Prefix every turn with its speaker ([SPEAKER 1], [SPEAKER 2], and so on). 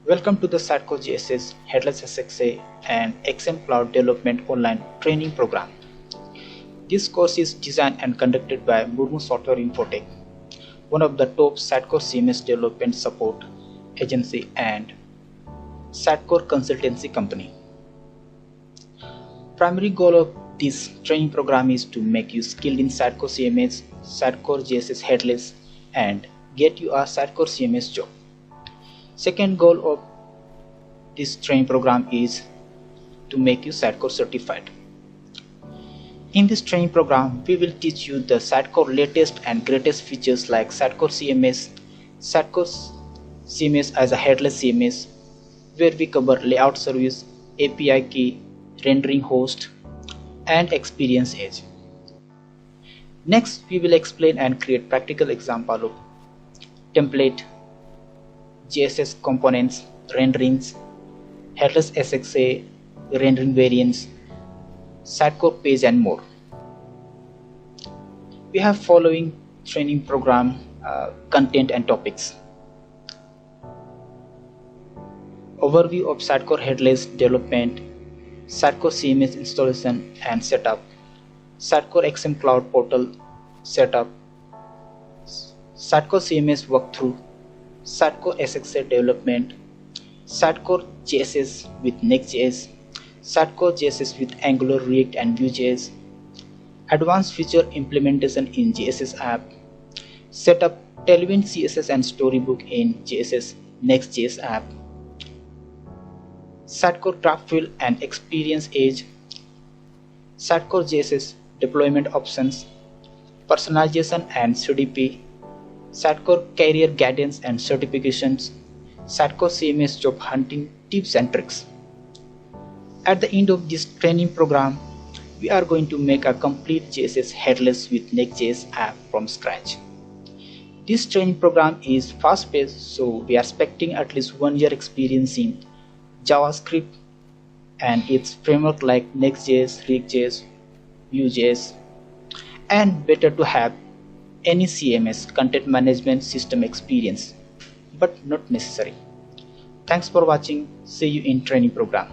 [SPEAKER 1] Welcome to the Sitecore JSS, Headless SXA and XM Cloud Development Online Training Program. This course is designed and conducted by Murmu Software Infotech, one of the top Sitecore CMS development support agency and Sitecore consultancy company. Primary goal of this training program is to make you skilled in Sitecore CMS, Sitecore JSS Headless and get you a Sitecore CMS job. Second goal of this training program is to make you Sitecore certified. In this training program, we will teach you the Sitecore latest and greatest features like Sitecore CMS as a headless CMS, where we cover layout service, API key, rendering host, and experience edge. Next, we will explain and create practical example of template, JSS components, renderings, headless SXA, rendering variants, Sitecore page and more. We have following training program content and topics. Overview of Sitecore headless development, Sitecore CMS installation and setup, Sitecore XM Cloud portal setup, Sitecore CMS walkthrough, Sitecore SXA development, Sitecore JSS with Next.js, Sitecore JSS with Angular, React and Vue.js, advanced feature implementation in JSS app, setup Tailwind CSS and Storybook in JSS Next.js app, Sitecore GraphQL and Experience Edge, Sitecore JSS deployment options, personalization and CDP, Sitecore career guidance and certifications, Sitecore CMS job hunting tips and tricks. At the end of this training program, we are going to make a complete JSS headless with Next.js app from scratch. This training program is fast-paced, so we are expecting at least 1 year experience in JavaScript and its framework like Next.js, React.js, Vue.js, and better to have any CMS content management system experience, but not necessary. Thanks for watching. See you in training program.